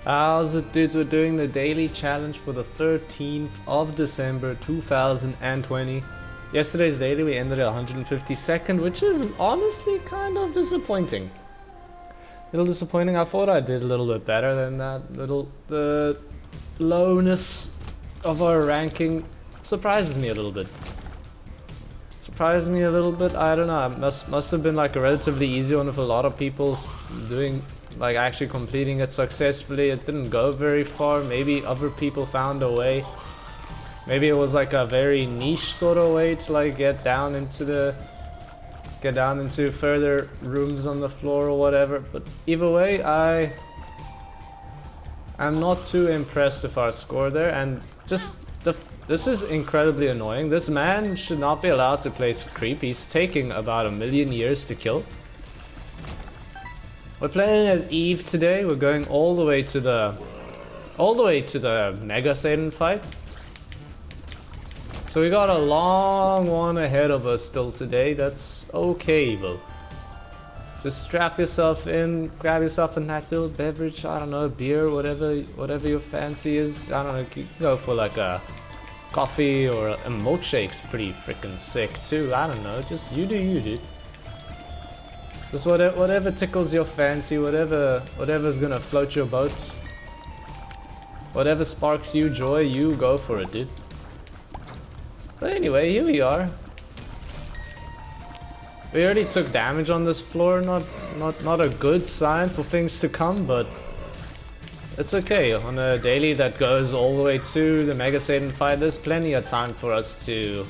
How's it, dudes? We're doing the daily challenge for the 13th of December 2020. Yesterday's daily we ended at 152nd, which is honestly kind of disappointing. A little disappointing. I thought I did a little bit better than that. The lowness of our ranking surprises me a little bit. I don't know. It must have been like a relatively easy one with a lot of people doing, like, actually completing it successfully. It didn't go very far. Maybe other people found a way. Maybe it was like a very niche sort of way to like get down into further rooms on the floor or whatever. But either way, I'm not too impressed with our score there, and just this is incredibly annoying. This man should not be allowed to play creep. He's taking about 1,000,000 years to kill. We're playing as Eve today. We're going all the way to the Mega Satan fight. So we got a long one ahead of us still today. That's okay, though. Just strap yourself in, grab yourself a nice little beverage. I don't know, beer, whatever your fancy is. I don't know. You can go for like a coffee or a milkshake's pretty freaking sick too. I don't know. Just you do you, dude. Just whatever tickles your fancy, whatever's gonna float your boat, whatever sparks you joy, you go for it, dude. But anyway, here we are. We already took damage on this floor. Not a good sign for things to come, but it's okay. On a daily that goes all the way to the Mega Satan fight, there's plenty of time for us to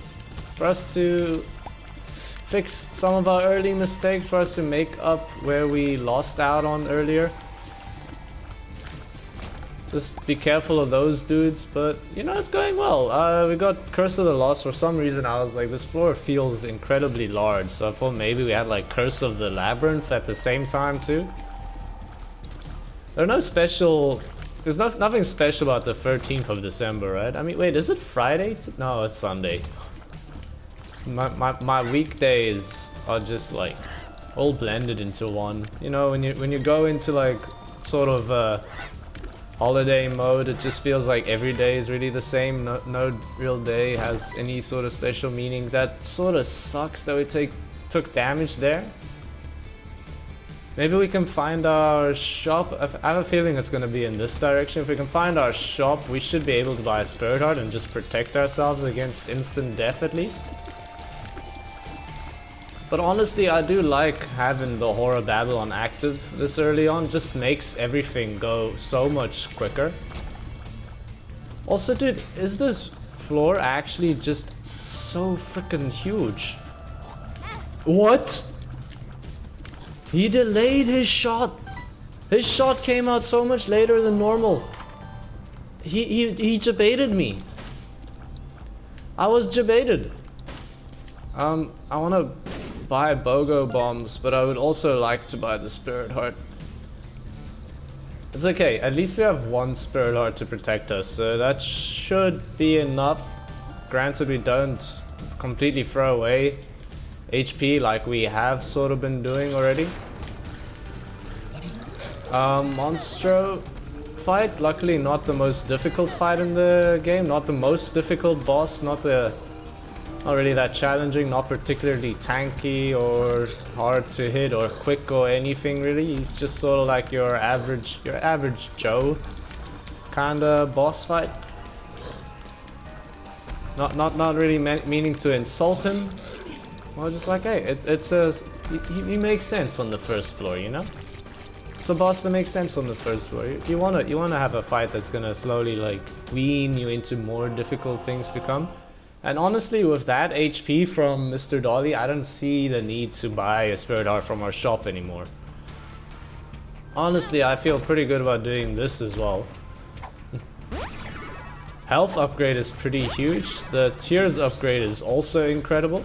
fix some of our early mistakes, for us to make up where we lost out on earlier. Just be careful of those dudes, but you know, it's going well. We got Curse of the Lost. For some reason I was like, this floor feels incredibly large, so I thought maybe we had like Curse of the Labyrinth at the same time too. There's nothing special about the 13th of December, right? I mean, wait, is it Friday? No, it's Sunday. My weekdays are just like all blended into one. You know, when you go into like sort of holiday mode, it just feels like every day is really the same. No real day has any sort of special meaning. That sort of sucks that we took damage there. Maybe we can find our shop. I have a feeling it's going to be in this direction. If we can find our shop, we should be able to buy a Spirit Heart and just protect ourselves against instant death at least. But honestly, I do like having the Horror Babylon active this early on. Just makes everything go so much quicker. Also, dude, is this floor actually just so freaking huge? What? He delayed his shot. His shot came out so much later than normal. He jebaited me. I was jebaited. I want to buy BOGO bombs, but I would also like to buy the Spirit Heart. It's okay, at least we have one Spirit Heart to protect us, so that should be enough. Granted, we don't completely throw away HP like we have sort of been doing already. Monstro fight, luckily not the most difficult fight in the game, not the most difficult boss, not really that challenging, not particularly tanky or hard to hit or quick or anything really. He's just sort of like your average Joe kind of boss fight. Not really meaning to insult him. Well, just like, hey, he makes sense on the first floor, you know? It's a boss that makes sense on the first floor. You wanna have a fight that's gonna slowly like wean you into more difficult things to come. And honestly, with that HP from Mr. Dolly, I don't see the need to buy a Spirit Heart from our shop anymore. Honestly, I feel pretty good about doing this as well. Health upgrade is pretty huge. The Tears upgrade is also incredible.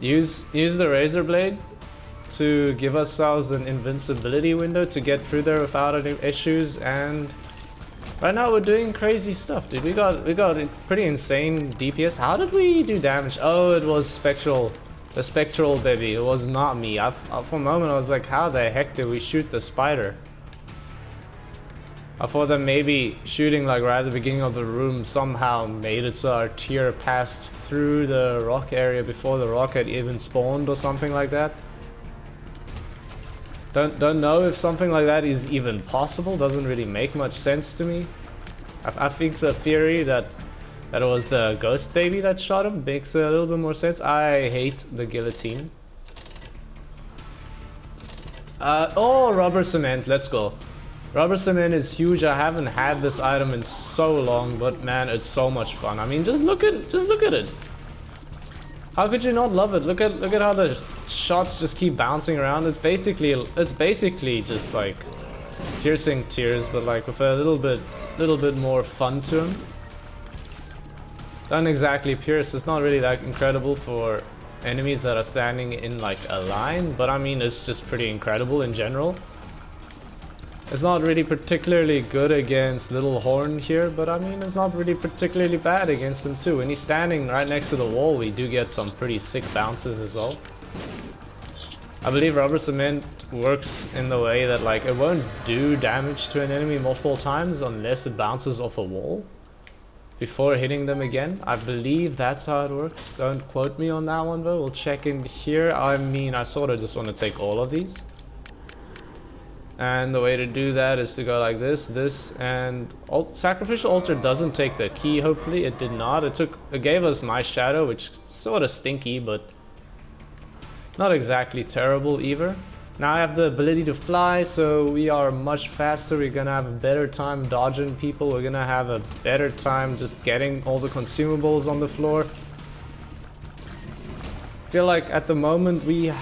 Use the Razor Blade to give ourselves an invincibility window to get through there without any issues, and right now we're doing crazy stuff, dude. We got pretty insane DPS. How did we do damage? Oh, it was the spectral baby. It was not me. For a moment I was like, how the heck did we shoot the spider? I thought that maybe shooting like right at the beginning of the room somehow made it so our tier passed through the rock area before the rock had even spawned or something like that. Don't know if something like that is even possible. Doesn't really make much sense to me. I think the theory that it was the ghost baby that shot him makes a little bit more sense. I hate the guillotine. Oh, rubber cement. Let's go. Rubber cement is huge. I haven't had this item in so long, but man, it's so much fun. I mean, just look at it. How could you not love it? Look at how the shots just keep bouncing around. It's basically just like piercing tears, but like with a little bit more fun to them. Don't exactly pierce. It's not really that incredible for enemies that are standing in like a line, but I mean, it's just pretty incredible in general. It's not really particularly good against Little Horn here, but I mean, it's not really particularly bad against him too. When he's standing right next to the wall, we do get some pretty sick bounces as well. I believe rubber cement works in the way that like it won't do damage to an enemy multiple times unless it bounces off a wall before hitting them again. I believe that's how it works. Don't quote me on that one though. We'll check in here. I mean, I sort of just want to take all of these. And the way to do that is to go like this, and Sacrificial Altar doesn't take the key, hopefully. It did not. It gave us My Shadow, which is sort of stinky, but not exactly terrible either. Now I have the ability to fly, so we are much faster. We're gonna have a better time dodging people. We're gonna have a better time just getting all the consumables on the floor. I feel like at the moment we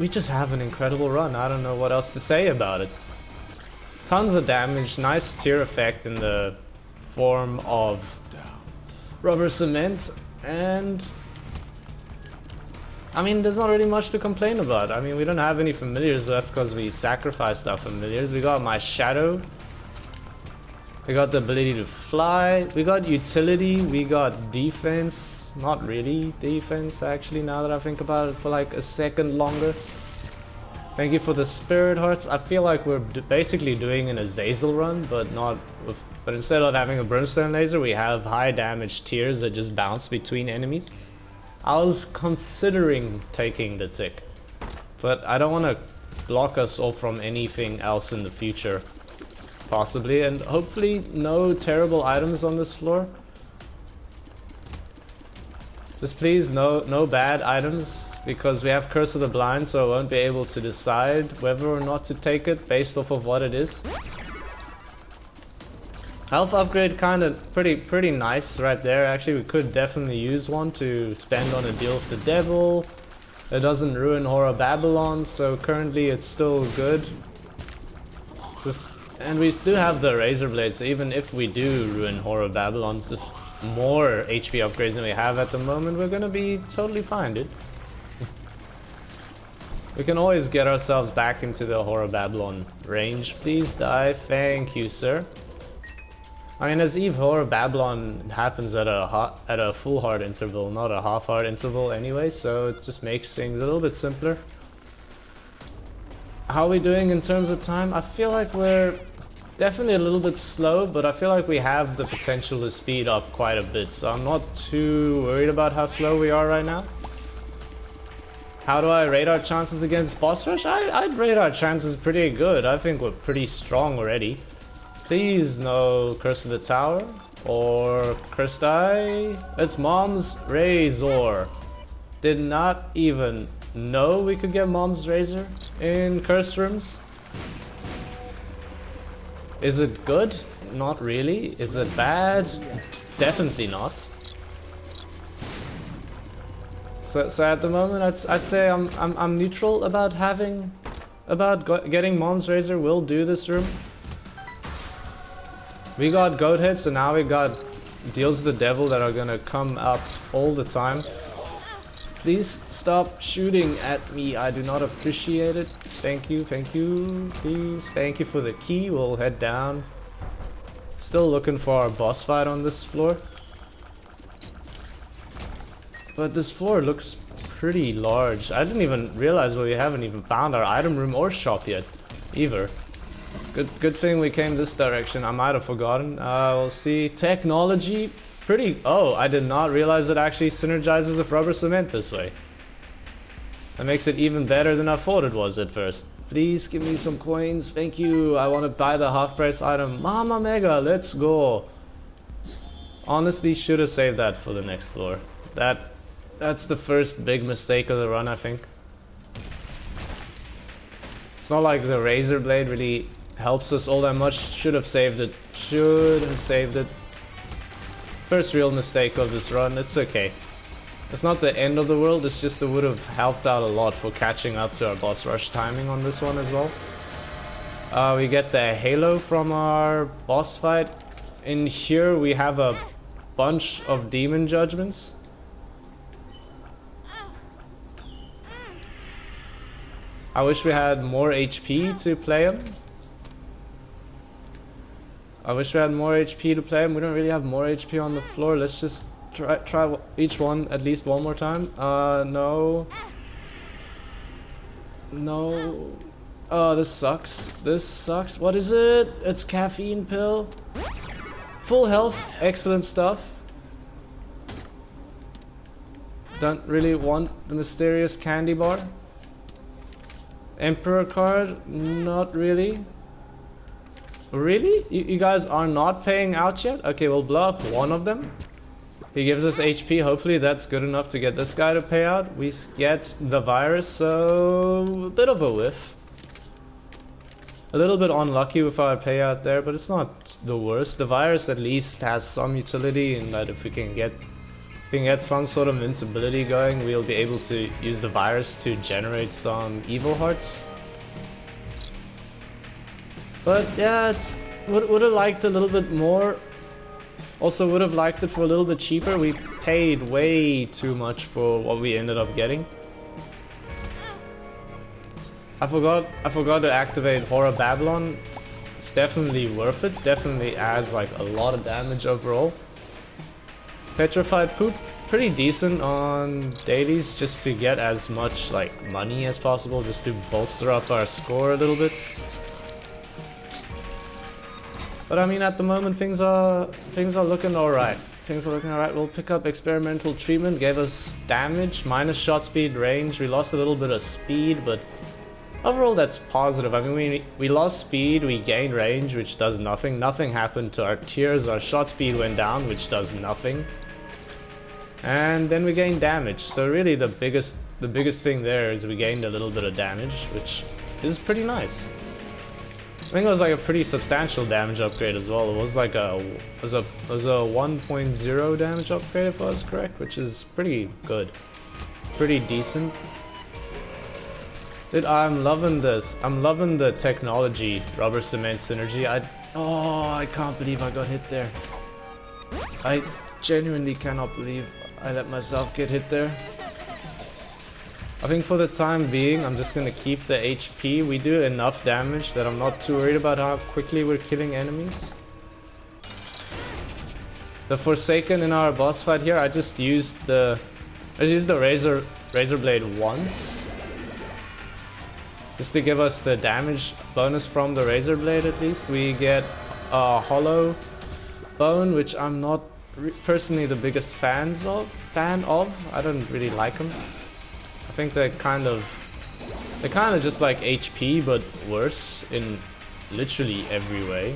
just have an incredible run. I don't know what else to say about it. Tons of damage, nice tier effect in the form of rubber cement, and I mean, there's not really much to complain about. I mean, we don't have any familiars, but that's because we sacrificed our familiars. We got My Shadow. We got the ability to fly. We got utility. We got defense. Not really defense, actually, now that I think about it for like a second longer. Thank you for the Spirit Hearts. I feel like we're basically doing an Azazel run, but instead of having a Brimstone Laser, we have high damage tiers that just bounce between enemies. I was considering taking the tick, but I don't want to block us all from anything else in the future, possibly, and hopefully no terrible items on this floor. Just please, no bad items, because we have Curse of the Blind, so I won't be able to decide whether or not to take it based off of what it is. Health upgrade kind of pretty nice right there. Actually, we could definitely use one to spend on a deal with the devil. It doesn't ruin Horror Babylon, so currently it's still good. And we do have the Razor Blade, so even if we do ruin Horror Babylon, just more HP upgrades than we have at the moment, we're gonna be totally fine, dude. We can always get ourselves back into the Horror Babylon range. Please die. Thank you, sir. I mean, as Eve, Horror Babylon happens at a full heart interval, not a half heart interval anyway, so it just makes things a little bit simpler. How are we doing in terms of time? I feel like we're definitely a little bit slow, but I feel like we have the potential to speed up quite a bit, so I'm not too worried about how slow we are right now. How do I rate our chances against boss rush? I'd rate our chances pretty good. I think we're pretty strong already. Please no Curse of the Tower or Cursed Eye. It's Mom's Razor. Did not even know we could get Mom's Razor in cursed rooms. Is it good? Not really. Is it bad? Definitely not. So at the moment, I'd say I'm neutral about getting Mom's Razor. Will do this room. We got goat heads, so now we got deals of the devil that are gonna come up all the time. Please stop shooting at me. I do not appreciate it. Thank you, please. Thank you for the key. We'll head down. Still looking for our boss fight on this floor. But this floor looks pretty large. I didn't even realize we haven't even found our item room or shop yet, either. Good thing we came this direction. I might have forgotten. We'll see. Technology. Pretty... Oh, I did not realize it actually synergizes with rubber cement this way. That makes it even better than I thought it was at first. Please give me some coins. Thank you. I want to buy the half-price item. Mama Mega, let's go. Honestly, should have saved that for the next floor. That's the first big mistake of the run, I think. It's not like the razor blade really helps us all that much. Should have saved it. Should have saved it. First real mistake of this run. It's okay. It's not the end of the world. It's just it would have helped out a lot for catching up to our boss rush timing on this one as well. We get the halo from our boss fight. In here we have a bunch of demon judgments. I wish we had more HP to play them. We don't really have more HP on the floor. Let's just try each one at least one more time. No. No. Oh, this sucks. What is it? It's caffeine pill. Full health. Excellent stuff. Don't really want the mysterious candy bar. Emperor card? Not really. Really? You guys are not paying out yet? Okay, we'll blow up one of them. He gives us HP. Hopefully that's good enough to get this guy to pay out. We get the virus, so a bit of a whiff. A little bit unlucky with our payout there, but it's not the worst. The virus at least has some utility in that if we can get some sort of invincibility going, we'll be able to use the virus to generate some evil hearts. But yeah, would have liked a little bit more. Also would have liked it for a little bit cheaper. We paid way too much for what we ended up getting. I forgot to activate Horror Babylon. It's definitely worth it. Definitely adds like a lot of damage overall. Petrified Poop, pretty decent on dailies just to get as much like money as possible, just to bolster up our score a little bit. But I mean, at the moment things are looking alright. We'll pick up experimental treatment, gave us damage, minus shot speed, range. We lost a little bit of speed, but overall that's positive. I mean, we lost speed, we gained range, which does nothing. Nothing happened to our tiers. Our shot speed went down, which does nothing. And then we gained damage. So really the biggest thing there is we gained a little bit of damage, which is pretty nice. I think it was like a pretty substantial damage upgrade as well. It was like a 1.0 damage upgrade if I was correct, which is pretty good. Pretty decent. Dude, I'm loving this. I'm loving the technology, rubber cement synergy. I can't believe I got hit there. I genuinely cannot believe I let myself get hit there. I think for the time being, I'm just gonna keep the HP. We do enough damage that I'm not too worried about how quickly we're killing enemies. The Forsaken in our boss fight here, I just used the razor blade once, just to give us the damage bonus from the razor blade. At least we get a hollow bone, which I'm not personally the biggest fan of. I don't really like them. I think they're kind of just like HP, but worse in literally every way.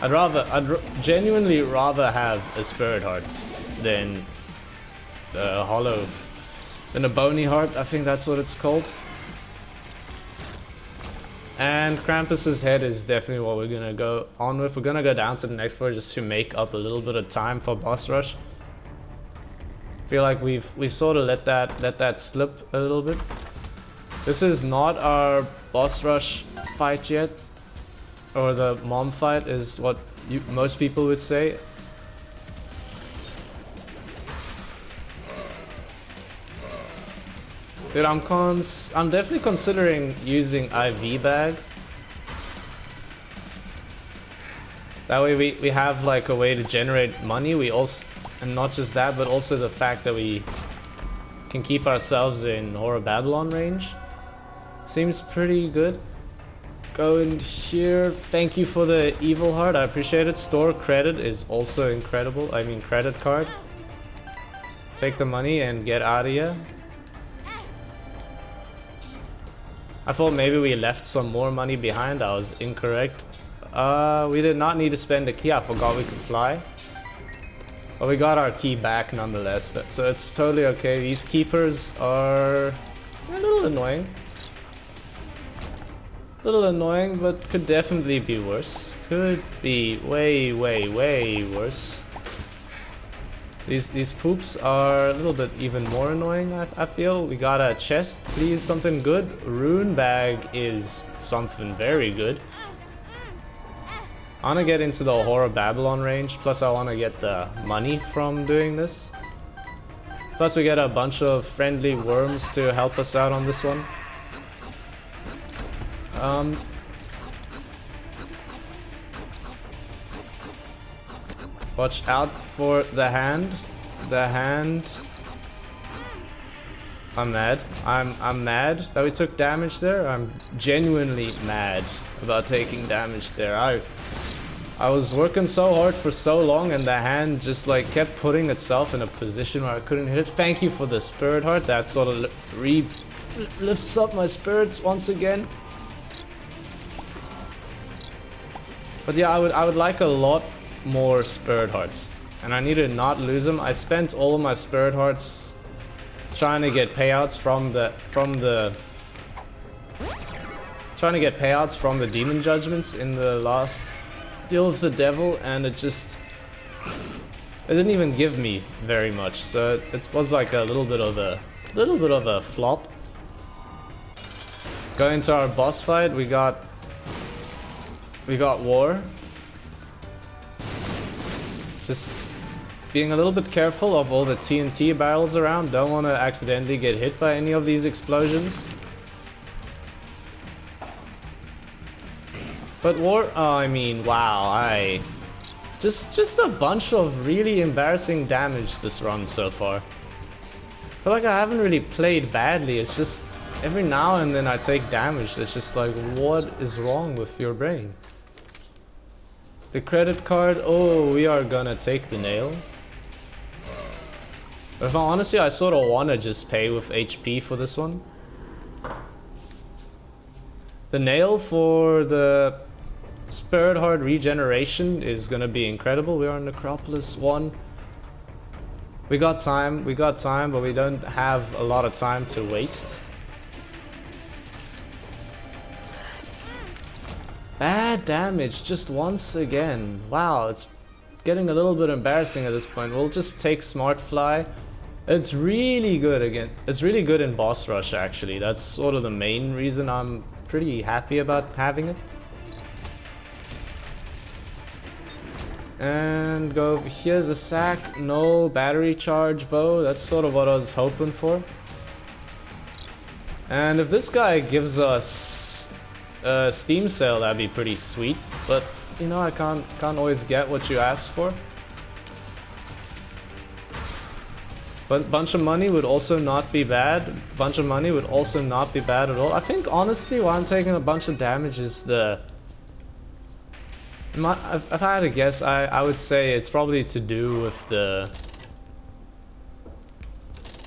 I'd genuinely rather have a spirit heart than a hollow, than a bony heart. I think that's what it's called. And Krampus's head is definitely what we're gonna go on with. We're gonna go down to the next floor just to make up a little bit of time for boss rush. Feel like we've sort of let that slip a little bit. This is not our boss rush fight yet, or the mom fight is what most people would say. Dude, I'm definitely considering using IV bag. That way we have like a way to generate money. We also, and not just that, but also the fact that we can keep ourselves in Horror Babylon range. Seems pretty good. Go in here. Thank you for the evil heart. I appreciate it. Store credit is also incredible. I mean, credit card. Take the money and get out of here. I thought maybe we left some more money behind. I was incorrect. We did not need to spend a key. I forgot we could fly. But we got our key back nonetheless. So it's totally okay. These keepers are a little annoying. Little annoying, but could definitely be worse. Could be way worse. These poops are a little bit even more annoying, I feel. We got a chest, please, something good. Rune bag is something very good. I want to get into the Horror Babylon range, plus I want to get the money from doing this. Plus we get a bunch of friendly worms to help us out on this one. Watch out for the hand. The hand. I'm mad. I'm mad that we took damage there. I'm genuinely mad about taking damage there. I was working so hard for so long and the hand just like kept putting itself in a position where I couldn't hit it. Thank you for the spirit heart. That sort of lifts up my spirits once again. But yeah, I would like a lot more spirit hearts, and I need to not lose them. I spent all of my spirit hearts trying to get payouts from the demon judgments in the last deal with the devil, and it didn't even give me very much. So it was like a little bit of a flop. Going to our boss fight, we got war. Just being a little bit careful of all the TNT barrels around. Don't want to accidentally get hit by any of these explosions. But war, I mean, wow, just a bunch of really embarrassing damage this run so far. I feel like I haven't really played badly. It's just every now and then I take damage. It's just like, what is wrong with your brain? The credit card, oh, we are gonna take the nail. But if I'm honestly, I sort of want to just pay with HP for this one. The nail for the Spirit Heart regeneration is gonna be incredible. We are in Necropolis 1. We got time, but we don't have a lot of time to waste. Bad damage just once again. Wow, it's getting a little bit embarrassing at this point. We'll just take Smart Fly. It's really good again. It's really good in boss rush actually. That's sort of the main reason I'm pretty happy about having it. And go over here, the sack. No battery charge though. That's sort of what I was hoping for. And if this guy gives us a Steam sale, that'd be pretty sweet, but you know, I can't always get what you ask for. But bunch of money would also not be bad. Bunch of money would also not be bad at all. I think honestly why I'm taking a bunch of damage is if I had to guess, I would say it's probably to do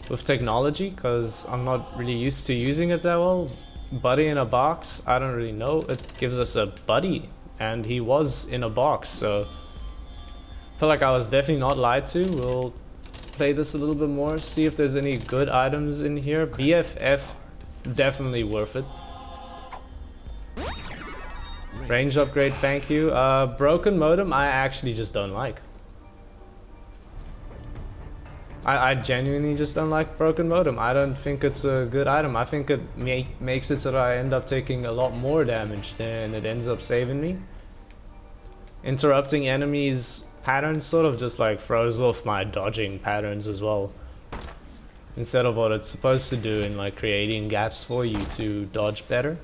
with technology, because I'm not really used to using it that well. Buddy in a box, I don't really know. It gives us a buddy, and he was in a box, so I feel like I was definitely not lied to. We'll play this a little bit more, see if there's any good items in here. BFF, definitely worth it. Range upgrade, thank you. Broken modem, I actually just don't like. I genuinely just don't like broken modem. I don't think it's a good item. I think it makes it so that I end up taking a lot more damage than it ends up saving me. Interrupting enemies patterns sort of just like throws off my dodging patterns as well, instead of what it's supposed to do in like creating gaps for you to dodge better.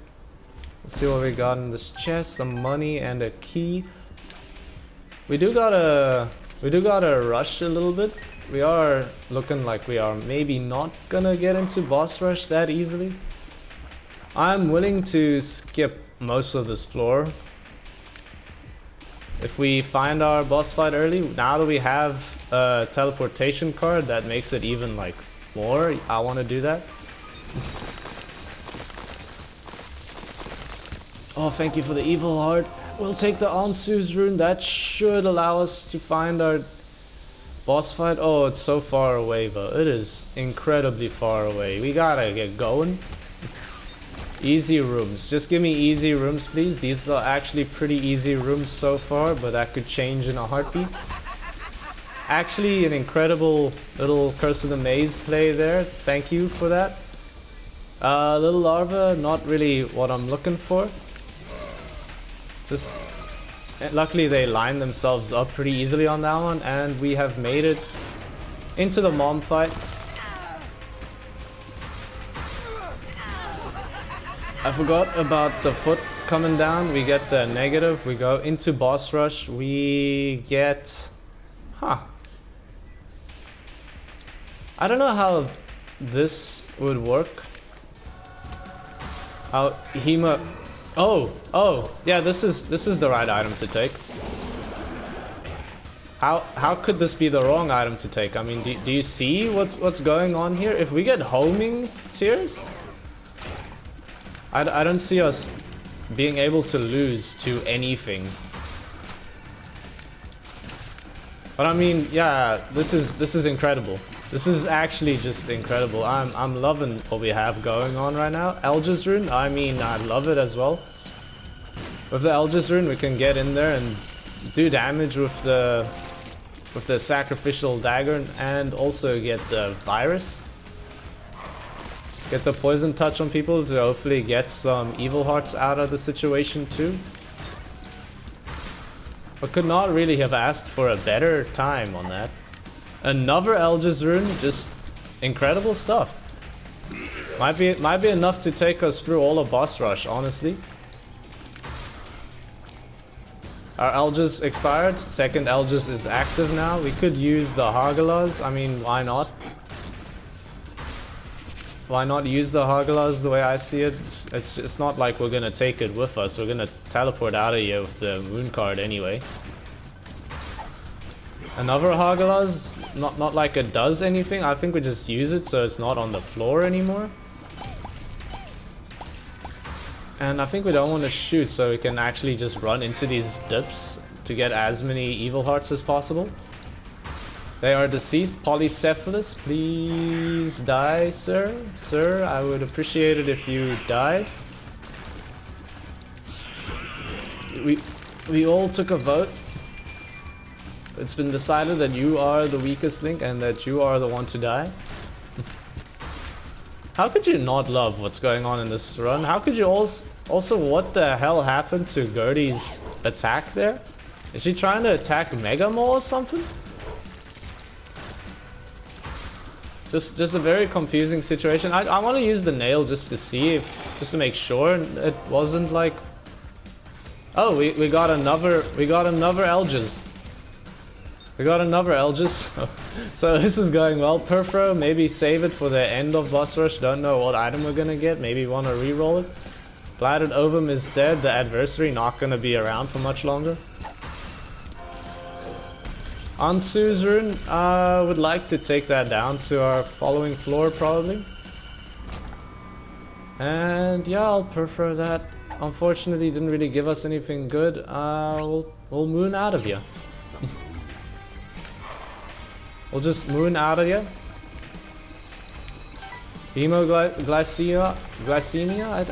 Let's see what we got in this chest. Some money and a key. We do gotta rush a little bit. We are looking like we are maybe not gonna get into boss rush that easily. I'm willing to skip most of this floor. If we find our boss fight early, now that we have a teleportation card, that makes it even like more. I want to do that. Oh, thank you for the evil heart. We'll take the Ansu's rune. That should allow us to find our boss fight. Oh, it's so far away though. It is incredibly far away. We gotta get going. Easy rooms. Just give me easy rooms, please. These are actually pretty easy rooms so far, but that could change in a heartbeat. Actually, an incredible little Curse of the Maze play there. Thank you for that. Little larva, not really what I'm looking for. Just luckily they line themselves up pretty easily on that one, and we have made it into the mom fight. I forgot about the foot coming down. We get the negative. We go into boss rush. We get... I don't know how this would work. How Hema... Oh, yeah, this is the right item to take. How could this be the wrong item to take? I mean, do you see what's going on here? If we get homing tears, I don't see us being able to lose to anything. But I mean, yeah, this is incredible. This is actually just incredible. I'm loving what we have going on right now. Elja's rune, I mean, I love it as well. With the Elja's rune, we can get in there and do damage with the sacrificial dagger, and also get the virus. Get the poison touch on people to hopefully get some evil hearts out of the situation too. I could not really have asked for a better time on that. Another Elja's rune, just incredible stuff. Might be enough to take us through all of boss rush, honestly. Our Elja's expired. Second Elja's is active now. We could use the Hagalas. I mean, why not? Why not use the Hagalas the way I see it? It's not like we're gonna take it with us. We're gonna teleport out of here with the moon card anyway. Another Hagalas, not like it does anything. I think we just use it so it's not on the floor anymore. And I think we don't want to shoot, so we can actually just run into these dips to get as many evil hearts as possible. They are deceased. Polycephalus, please die, sir. Sir, I would appreciate it if you died. We all took a vote. It's been decided that you are the weakest link and that you are the one to die. How could you not love what's going on in this run? How could you also what the hell happened to Gertie's attack there? Is she trying to attack Mega Maw or something? Just a very confusing situation. I want to use the nail just to see just to make sure it wasn't like... Oh, we got another Elja's. We got another Elja's. So this is going well. Perfro, maybe save it for the end of boss rush. Don't know what item we're gonna get. Maybe want to reroll it. Blighted Ovum is dead. The adversary not gonna be around for much longer. Ansu's rune, would like to take that down to our following floor probably. And yeah, I'll prefer that. Unfortunately, didn't really give us anything good. We'll moon out of here. We'll just moon out of here. Glycemia?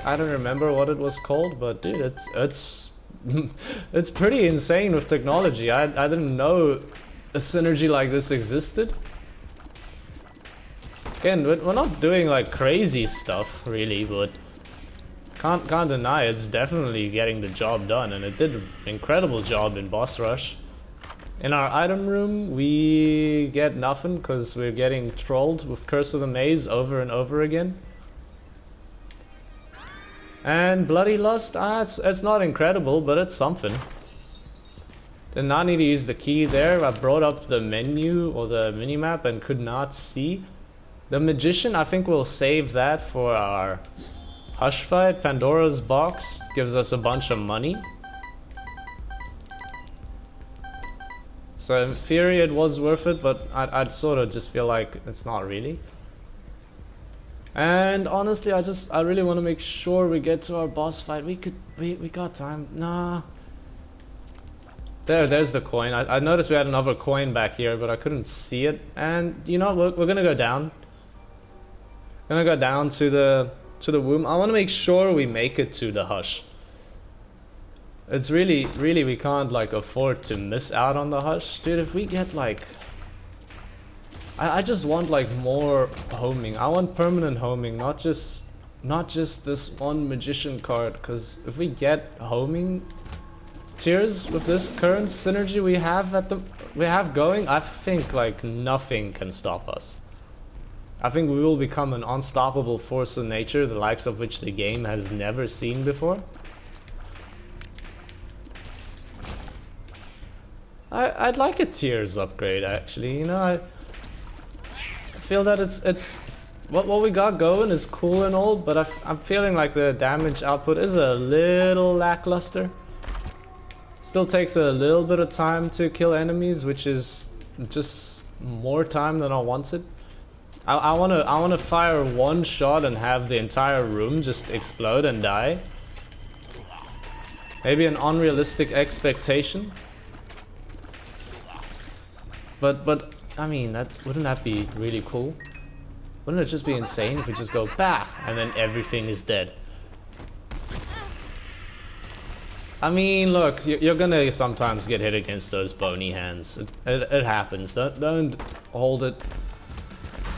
I don't remember what it was called, but dude, it's it's pretty insane with technology. I didn't know a synergy like this existed. Again, we're not doing like crazy stuff really, but can't deny it's definitely getting the job done, and it did an incredible job in boss rush. In our item room, we get nothing because we're getting trolled with Curse of the Maze over and over again. And Bloody Lust, it's not incredible, but it's something. Did not need to use the key there. I brought up the menu or the minimap and could not see. The Magician, I think we'll save that for our Hush fight, Pandora's box gives us a bunch of money. So in theory it was worth it, but I'd sort of just feel like it's not really. And honestly, I really want to make sure we get to our boss fight. We got time. Nah. There's the coin. I noticed we had another coin back here, but I couldn't see it. And you know, we're gonna go down. Gonna go down to the womb. I want to make sure we make it to the hush. It's really, we can't like afford to miss out on the hush, dude. If we get like, I just want like more homing. I want permanent homing, not just this one magician card. Because if we get homing tiers with this current synergy we have going, I think like nothing can stop us. I think we will become an unstoppable force of nature, the likes of which the game has never seen before. I'd like a tiers upgrade actually, you know. I feel that it's what we got going is cool and all, but I'm feeling like the damage output is a little lackluster. Still takes a little bit of time to kill enemies, which is just more time than I wanted. I wanna fire one shot and have the entire room just explode and die. Maybe an unrealistic expectation. But I mean, wouldn't that be really cool? Wouldn't it just be insane if we just go bah and then everything is dead? I mean, look, you're gonna sometimes get hit against those bony hands. It happens. Don't hold it.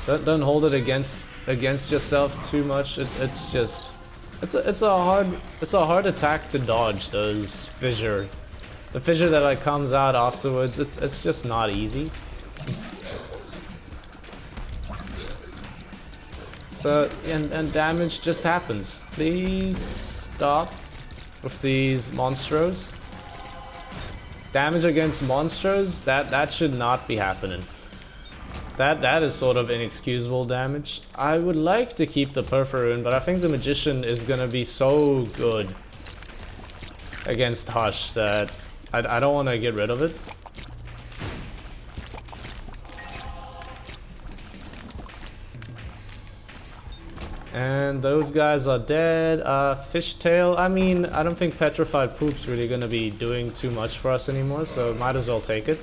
Don't hold it against yourself too much. It's just it's a hard attack to dodge. Those fissure. The fissure that like comes out afterwards, it's just not easy. So and damage just happens. Please stop with these monstros. Damage against monstros, that should not be happening. That is sort of inexcusable damage. I would like to keep the Perforuin, but I think the Magician is gonna be so good against Hush that I don't want to get rid of it. And those guys are dead. Fishtail, I mean, I don't think Petrified Poop's really gonna be doing too much for us anymore, so might as well take it.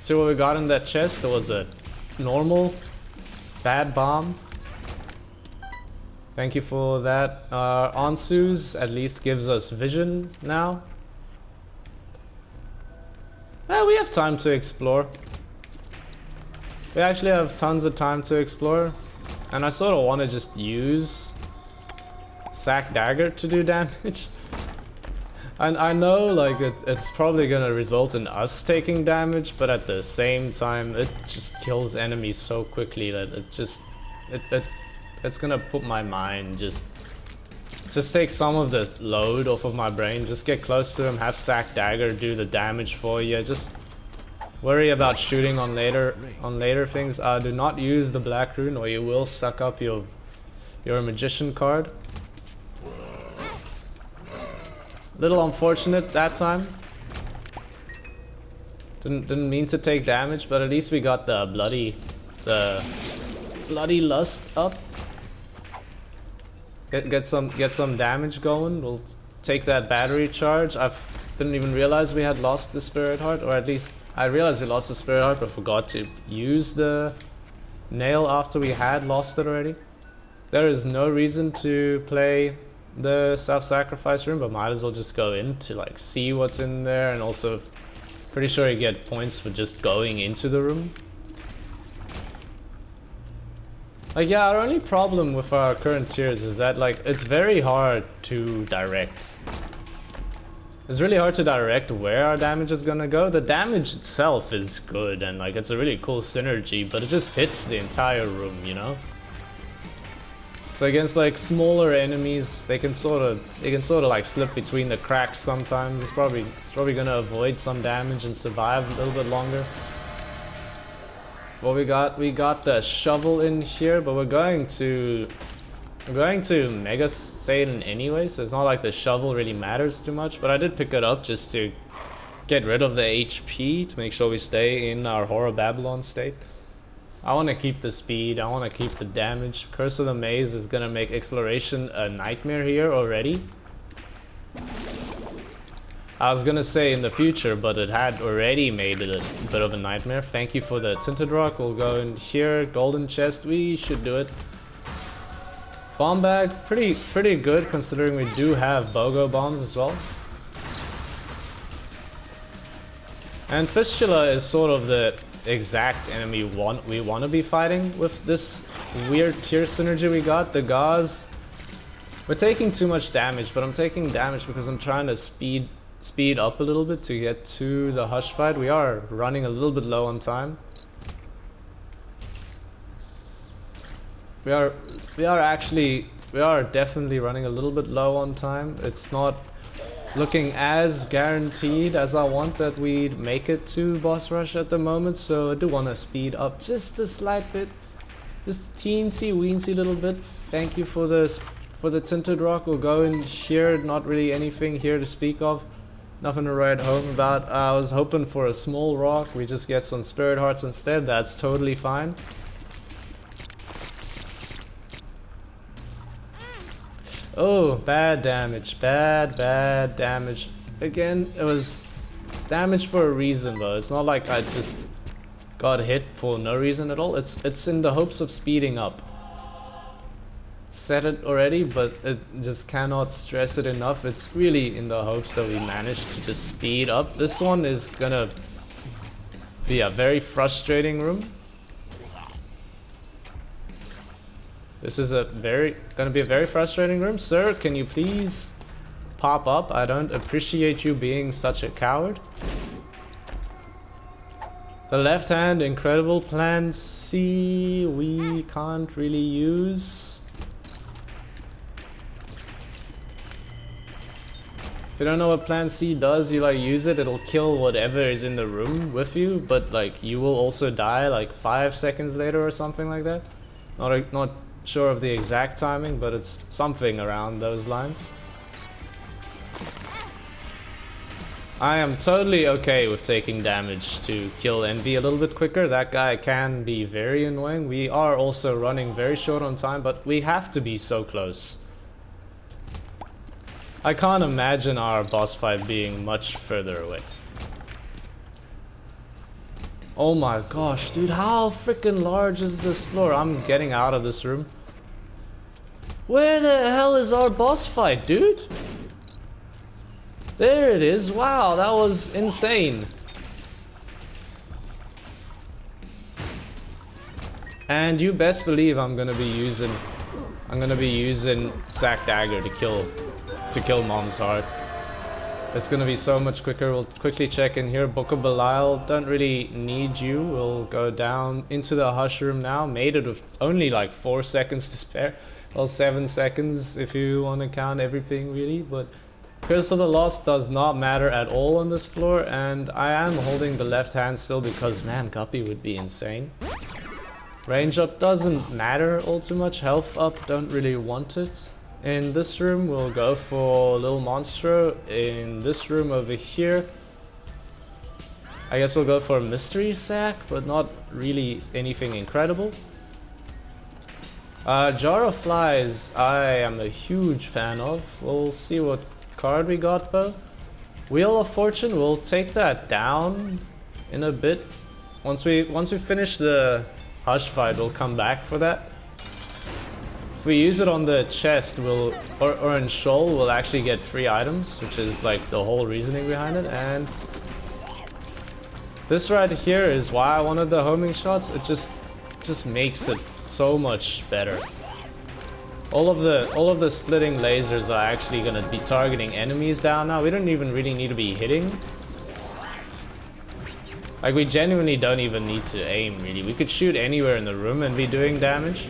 See what we got in that chest? There was a normal bad bomb. Thank you for that. Ansu's at least gives us vision now. Well, we have time to explore. We actually have tons of time to explore. And I sort of want to just use Sack Dagger to do damage. And I know like it's probably gonna result in us taking damage, but at the same time it just kills enemies so quickly that it's gonna put my mind just take some of the load off of my brain. Just get close to them, have Sack Dagger do the damage for you. Just worry about shooting on later things. Do not use the Black Rune or you will suck up your Magician card. Little unfortunate that time. Didn't mean to take damage, but at least we got the bloody lust up. Get some damage going. We'll take that battery charge. I didn't even realize we had lost the Spirit Heart, or at least I realized we lost the Spirit Heart, but forgot to use the nail after we had lost it already. There is no reason to play the self-sacrifice room, but might as well just go in to like see what's in there, and also pretty sure you get points for just going into the room. Like, yeah, our only problem with our current tiers is that like it's very hard to direct. It's really hard to direct where our damage is gonna go. The damage itself is good and like it's a really cool synergy, but it just hits the entire room, you know? So against like smaller enemies, they can sort of like slip between the cracks sometimes. It's probably gonna avoid some damage and survive a little bit longer. Well, we got the shovel in here, but we're going to I'm going to Mega Satan anyway, so it's not like the shovel really matters too much, but I did pick it up just to get rid of the HP to make sure we stay in our Horror Babylon state. I want to keep the speed, I want to keep the damage. Curse of the Maze is going to make exploration a nightmare here already. I was going to say in the future, but it had already made it a bit of a nightmare. Thank you for the Tinted Rock. We'll go in here. Golden Chest, we should do it. Bomb bag, pretty good considering we do have BOGO bombs as well. And Fistula is sort of the exact enemy we want to be fighting with this weird tier synergy we got. The gauze, we're taking too much damage, but I'm taking damage because I'm trying to speed up a little bit to get to the Hush fight. We are running a little bit low on time. We are definitely running a little bit low on time. It's not looking as guaranteed as I want that we'd make it to boss rush at the moment, so I do want to speed up just a slight bit, just teensy weensy little bit. Thank you for the Tinted Rock. We'll go in here, not really anything here to speak of, nothing to write home about. I was hoping for a small rock, we just get some Spirit Hearts instead. That's totally fine. Oh, bad damage, bad damage. Again, it was damage for a reason though. It's not like I just got hit for no reason at all. It's in the hopes of speeding up. Said it already, but it just cannot stress it enough. It's really in the hopes that we manage to just speed up. This one is gonna be a very frustrating room. This is gonna be a very frustrating room. Sir, can you please pop up? I don't appreciate you being such a coward. The left hand, incredible. Plan C, we can't really use. If you don't know what Plan C does, you like use it, it'll kill whatever is in the room with you, but like you will also die like 5 seconds later or something like that. Not sure of the exact timing, but it's something around those lines. I am totally okay with taking damage to kill Envy a little bit quicker. That guy can be very annoying. We are also running very short on time, but we have to be so close. I can't imagine our boss fight being much further away. Oh my gosh, dude, how freaking large is this floor? I'm getting out of this room. Where the hell is our boss fight, dude? There it is. Wow, that was insane. And you best believe I'm gonna be using Sack Dagger to kill Mom's Heart. It's gonna be so much quicker. We'll quickly check in here. Book of Belial, don't really need you. We'll go down into the Hush room now. Made it with only like 4 seconds to spare. Well, 7 seconds if you want to count everything really, but Curse of the Lost does not matter at all on this floor, and I am holding the left hand still because man, Guppy would be insane. Range up doesn't matter all too much. Health up, don't really want it. In this room we'll go for Little Monstro. In this room over here I guess we'll go for a Mystery Sack, but not really anything incredible. Jar of Flies I am a huge fan of. We'll see what card we got though. Wheel of Fortune, we'll take that down in a bit. Once we finish the Hush fight, we'll come back for that. If we use it on the chest, or in Shoal, we'll actually get free items, which is like the whole reasoning behind it. And this right here is why I wanted the homing shots. It just makes it so much better. All of the splitting lasers are actually gonna be targeting enemies down now. We don't even really need to be hitting. Like, we genuinely don't even need to aim really. We could shoot anywhere in the room and be doing damage.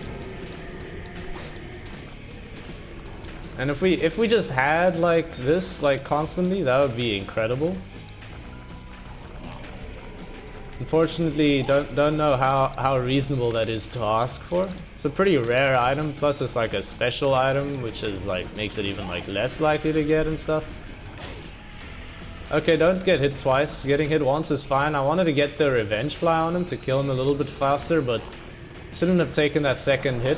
And if we just had like this like constantly, that would be incredible. Unfortunately, don't know how reasonable that is to ask for. It's a pretty rare item, plus it's like a special item, which is like makes it even like less likely to get and stuff. Okay, don't get hit twice. Getting hit once is fine. I wanted to get the revenge fly on him to kill him a little bit faster, but shouldn't have taken that second hit.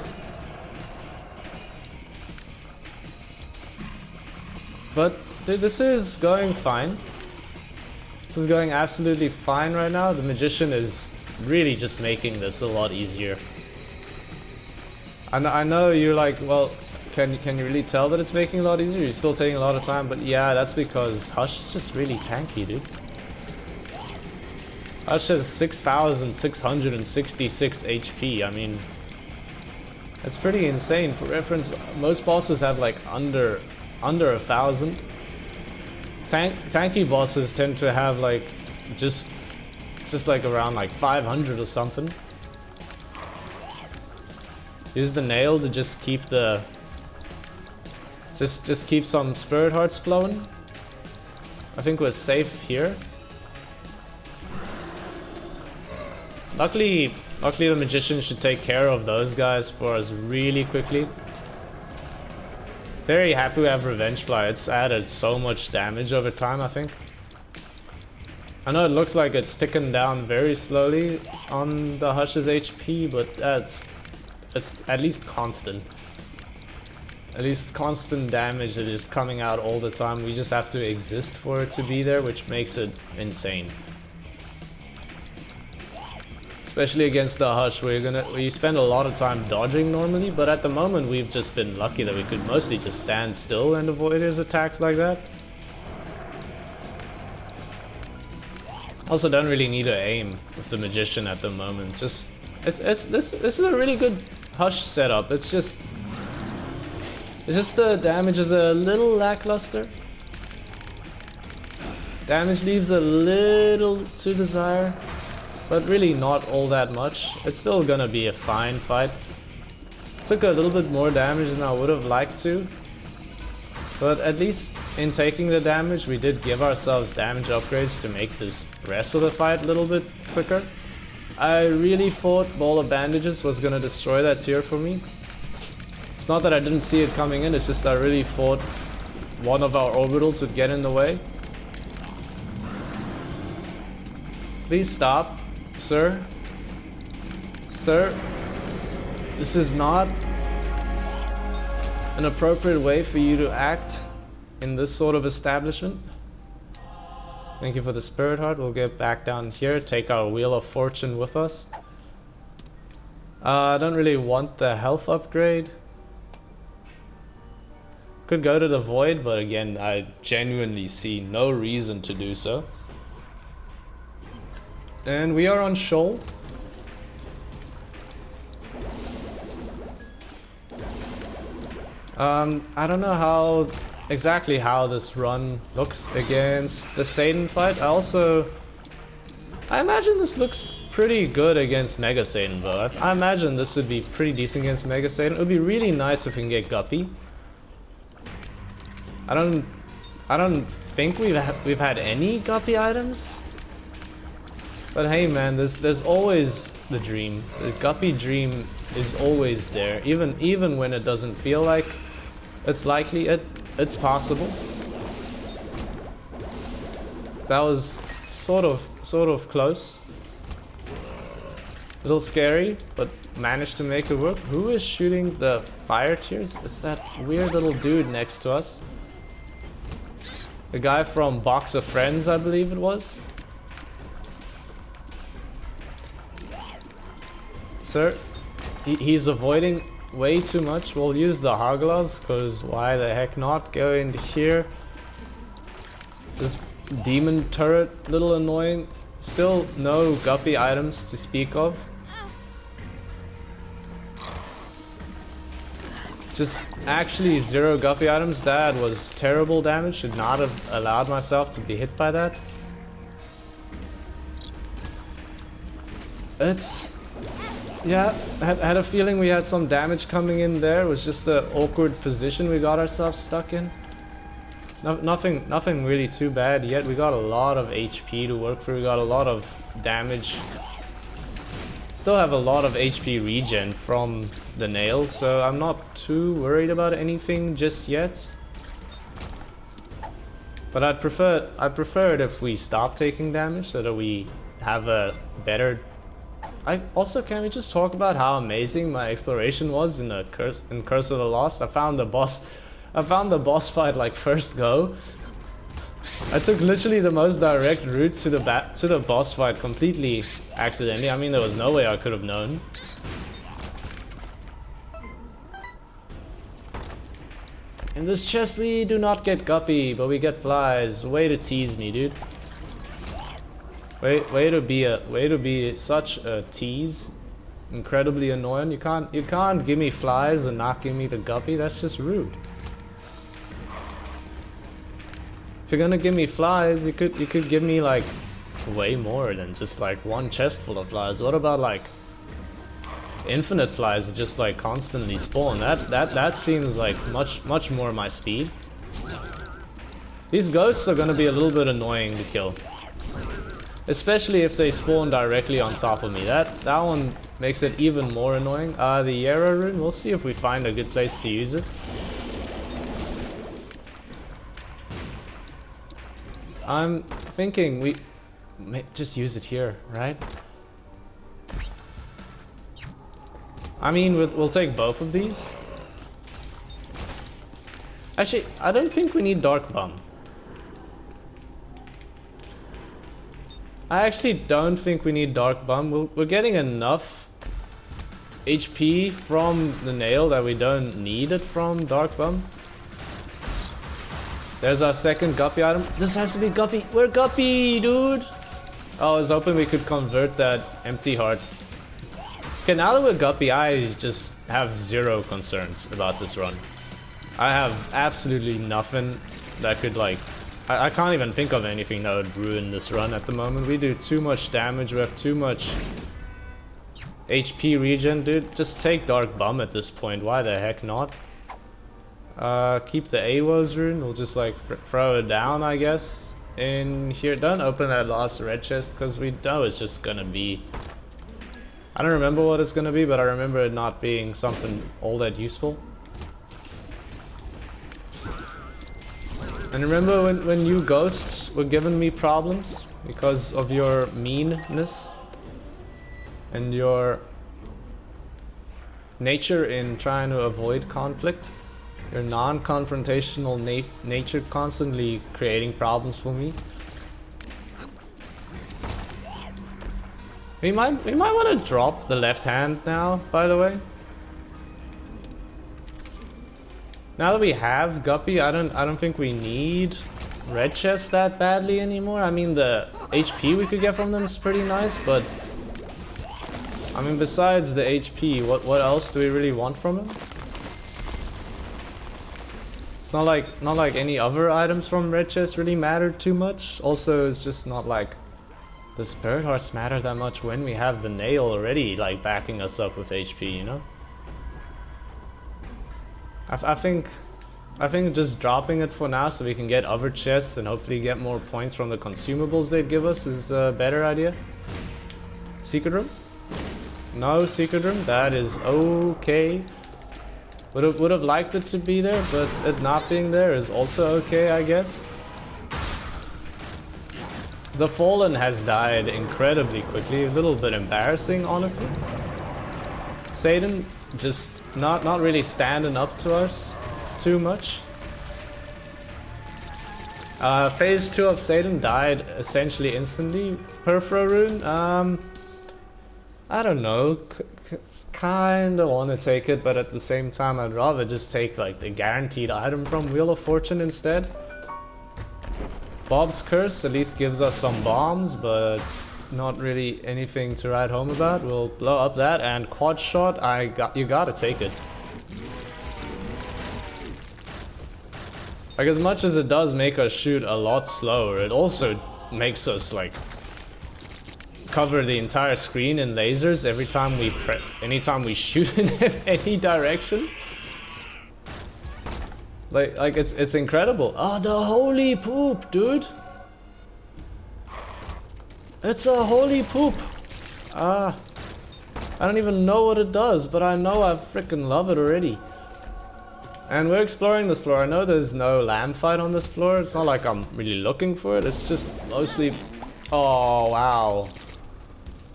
But dude, this is going fine. This is going absolutely fine right now. The magician is really just making this a lot easier. I know you're like, well, can you really tell that it's making it a lot easier? You're still taking a lot of time, but yeah, that's because Hush is just really tanky, dude. Hush has 6,666 HP. I mean, that's pretty insane. For reference, most bosses have like under 1,000. Tanky bosses tend to have like just like around like 500 or something. Use the nail to just keep the just keep some spirit hearts flowing. I think we're safe here. Luckily the magician should take care of those guys for us really quickly. Very happy we have Revenge Fly. It's added so much damage over time, I think. I know it looks like it's ticking down very slowly on the Hush's HP, but it's at least constant. At least constant damage that is coming out all the time. We just have to exist for it to be there, which makes it insane. Especially against the Hush, where you spend a lot of time dodging normally, but at the moment we've just been lucky that we could mostly just stand still and avoid his attacks like that. Also don't really need to aim with the magician at the moment. Just this is a really good Hush setup. It's just the damage is a little lackluster. Damage leaves a little to desire, but really not all that much. It's still gonna be a fine fight. Took a little bit more damage than I would have liked to, but at least in taking the damage, we did give ourselves damage upgrades to make this rest of the fight a little bit quicker. I really thought Ball of Bandages was gonna destroy that tier for me. It's not that I didn't see it coming in, it's just I really thought one of our orbitals would get in the way. Please stop, sir. Sir, this is not an appropriate way for you to act in this sort of establishment. Thank you for the Spirit Heart. We'll get back down here, take our Wheel of Fortune with us. I don't really want the health upgrade. Could go to the Void, but again, I genuinely see no reason to do so. And we are on Shoal. I don't know exactly how this run looks against the Satan fight. I imagine this looks pretty good against Mega Satan though. I imagine this would be pretty decent against Mega Satan. It would be really nice if we can get Guppy. I don't think we've had any Guppy items. But hey man, there's always the dream. The Guppy dream is always there. Even when it doesn't feel like it's likely, it's possible. That was sort of close. A little scary, but managed to make it work. Who is shooting the fire tears? It's that weird little dude next to us. The guy from Box of Friends, I believe it was. Sir, he's avoiding way too much. We'll use the Haglas, because why the heck not? Go into here. This demon turret, little annoying. Still no Guppy items to speak of. Just actually 0 Guppy items. That was terrible damage. Should not have allowed myself to be hit by that. Yeah, I had a feeling we had some damage coming in there. It was just the awkward position we got ourselves stuck in. Nothing really too bad yet. We got a lot of HP to work through. We got a lot of damage Still have a lot of HP regen from the nail, so I'm not too worried about anything just yet. But I'd prefer it if we stop taking damage so that we have a better... can we just talk about how amazing my exploration was in Curse of the Lost? I found the boss fight like first go. I took literally the most direct route to the boss fight completely accidentally. I mean, there was no way I could have known. In this chest we do not get guppy, but we get flies. Way to tease me, dude. Way to be such a tease. Incredibly annoying. You can't give me flies and not give me the guppy. That's just rude. If you're gonna give me flies, you could give me like way more than just like one chest full of flies. What about like infinite flies that just like constantly spawn? That seems like much more my speed. These ghosts are gonna be a little bit annoying to kill, especially if they spawn directly on top of me. That one makes it even more annoying. The Yarrow rune, we'll see if we find a good place to use it. I'm thinking we may just use it here, right? I mean, we'll take both of these. Actually, I don't think we need Dark Bum. I actually don't think we need Dark Bum. We're getting enough HP from the nail that we don't need it from Dark Bum. There's our second guppy item. This has to be guppy. We're guppy, dude. Oh, I was hoping we could convert that empty heart. Okay, now that we're guppy, I just have zero concerns about this run. I have absolutely nothing that could like... I can't even think of anything that would ruin this run at the moment. We do too much damage. We have too much HP regen, dude. Just take Dark Bum at this point. Why the heck not? Keep the AWOS rune. We'll just like throw it down, I guess. In here. Don't open that last red chest because we know it's just gonna be... I don't remember what it's gonna be, but I remember it not being something all that useful. And remember when you ghosts were giving me problems because of your meanness and your nature in trying to avoid conflict? Your non-confrontational nature constantly creating problems for me. We might want to drop the left hand now, by the way. Now that we have Guppy, I don't think we need red chest that badly anymore. I mean, the HP we could get from them is pretty nice, but I mean, besides the HP, what else do we really want from them? It's not like any other items from red chest really matter too much. Also, it's just not like the spirit hearts matter that much when we have the nail already like backing us up with HP, you know? I think just dropping it for now so we can get other chests and hopefully get more points from the consumables they'd give us is a better idea. Secret room? No secret room. That is okay. Would have liked it to be there, but it not being there is also okay, I guess. The Fallen has died incredibly quickly. A little bit embarrassing, honestly. Satan just not really standing up to us too much. Phase 2 of Satan died essentially instantly. Perfro rune, I don't know. Kinda want to take it, but at the same time I'd rather just take like the guaranteed item from Wheel of Fortune instead. Bob's Curse at least gives us some bombs, but not really anything to write home about. We'll blow up that, and quad shot, you gotta take it. Like, as much as it does make us shoot a lot slower, it also makes us like cover the entire screen in lasers every time anytime we shoot in any direction. Like it's incredible. Oh, the holy poop, dude. It's a holy poop. I don't even know what it does, but I know I freaking love it already. And we're exploring this floor. I know there's no lamb fight on this floor. It's not like I'm really looking for it. It's just mostly... Oh, wow.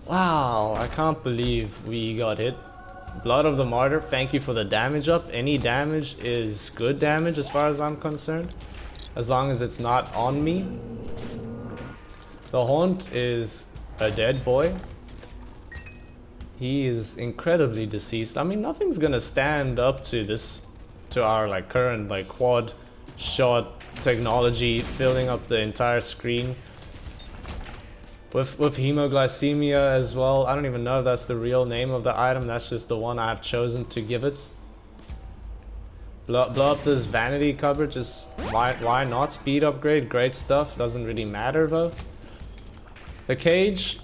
Wow, I can't believe we got hit. Blood of the Martyr, thank you for the damage up. Any damage is good damage as far as I'm concerned, as long as it's not on me. The Haunt is a dead boy. He is incredibly deceased. I mean, nothing's gonna stand up to this, to our like current like quad shot technology filling up the entire screen. With hemoglycemia as well. I don't even know if that's the real name of the item. That's just the one I've chosen to give it. Blow up this vanity cover. Just why not? Speed upgrade, great stuff. Doesn't really matter though. The cages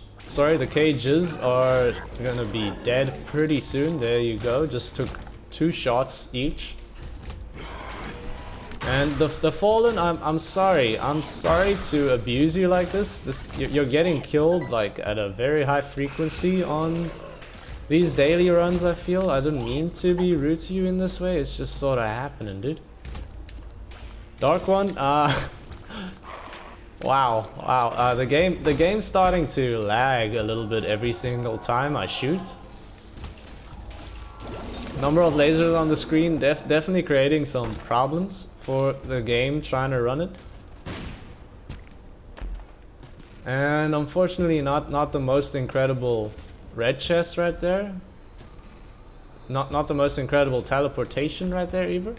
are gonna be dead pretty soon. There you go. Just took 2 shots each. And the Fallen, I'm sorry to abuse you like this. You're getting killed like at a very high frequency on these daily runs. I feel I didn't mean to be rude to you in this way. It's just sort of happening, dude. Dark One, wow. The game's starting to lag a little bit every single time I shoot. Number of lasers on the screen definitely creating some problems for the game trying to run it. And unfortunately not the most incredible red chest right there. Not the most incredible teleportation right there either.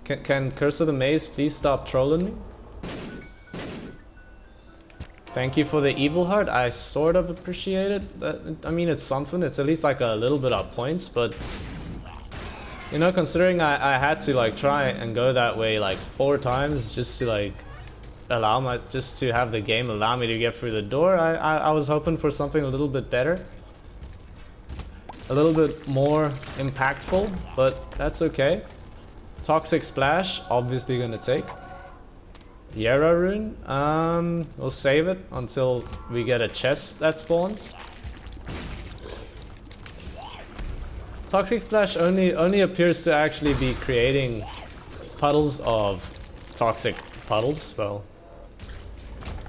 Can Curse of the Maze please stop trolling me? Thank you for the Evil Heart. I sort of appreciate it. I mean, it's something. It's at least like a little bit of points, but you know, considering I had to like try and go that way like 4 times just to like just to have the game allow me to get through the door, I was hoping for something a little bit better, a little bit more impactful, but that's okay. Toxic Splash, obviously gonna take. Yera Rune, we'll save it until we get a chest that spawns. Toxic Splash only appears to actually be creating puddles of toxic puddles. Well,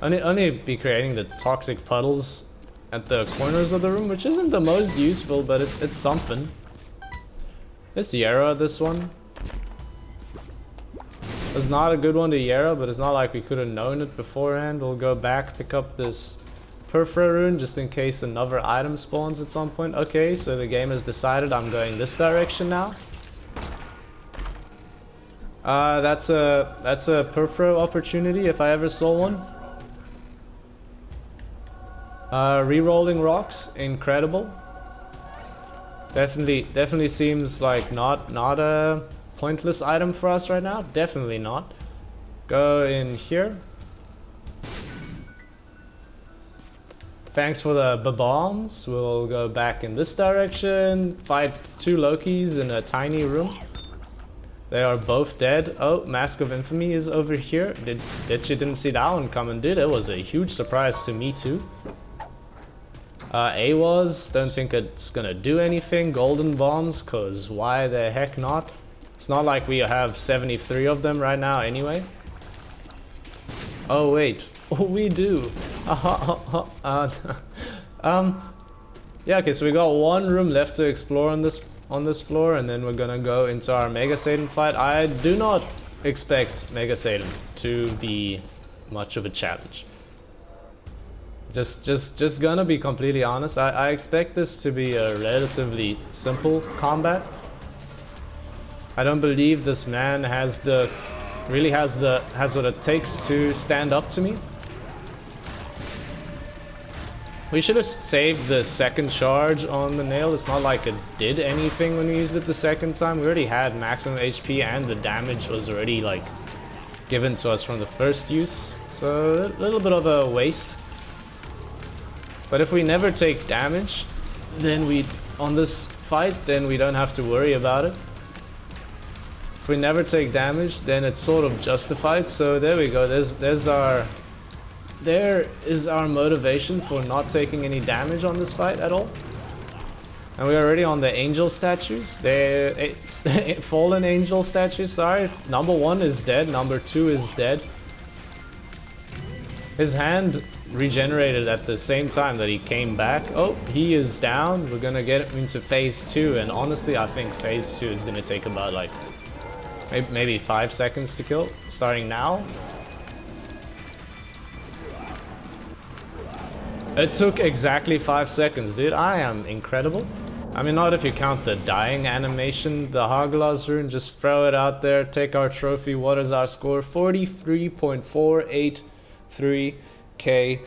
only be creating the toxic puddles at the corners of the room, which isn't the most useful, but it's something. It's Yera, this one. It's not a good one to Yera, but it's not like we could have known it beforehand. We'll go back, pick up this Perfra Rune just in case another item spawns at some point. Okay, so the game has decided I'm going this direction now. That's a Perfra opportunity if I ever saw one. Re-rolling rocks, incredible. Definitely seems like not a pointless item for us right now. Definitely not. Go in here. Thanks for the bombs. We'll go back in this direction. Fight 2 Lokis in a tiny room. They are both dead. Oh, Mask of Infamy is over here. Didn't see that one coming, dude. It was a huge surprise to me too. AWAS, don't think it's gonna do anything. Golden bombs, cause why the heck not? It's not like we have 73 of them right now anyway. Oh wait, oh, we do. Yeah, okay, so we got 1 room left to explore on this floor, and then we're gonna go into our Mega Satan fight. I do not expect Mega Satan to be much of a challenge. Just gonna be completely honest. I expect this to be a relatively simple combat. I don't believe this man has what it takes to stand up to me. We should have saved the second charge on the nail. It's not like it did anything when we used it the second time. We already had maximum HP and the damage was already like given to us from the first use. So a little bit of a waste. But if we never take damage, then on this fight, then we don't have to worry about it. If we never take damage, then it's sort of justified. So there we go. There is our motivation for not taking any damage on this fight at all. And we're already on the angel statues. The fallen angel statues, sorry. Number 1 is dead, number 2 is dead. His hand regenerated at the same time that he came back. Oh, he is down. We're gonna get into phase 2, and honestly I think phase 2 is gonna take about like maybe 5 seconds to kill, starting now. It took exactly 5 seconds, dude. I am incredible. I mean, not if you count the dying animation, the Hagelaz rune. Just throw it out there, take our trophy. What is our score? 43.483k.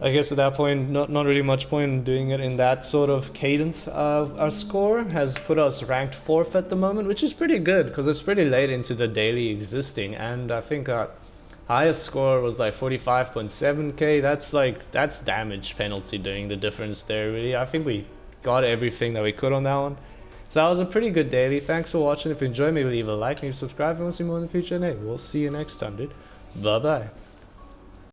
I guess at that point, not really much point in doing it in that sort of cadence. Our score has put us ranked 4th at the moment, which is pretty good because it's pretty late into the daily existing, and I think our highest score was like 45.7k. That's damage penalty doing the difference there, really. I think we got everything that we could on that one. So that was a pretty good daily. Thanks for watching. If you enjoyed, maybe leave a like, maybe subscribe if you want to see more in the future, and hey, we'll see you next time, dude. Bye bye.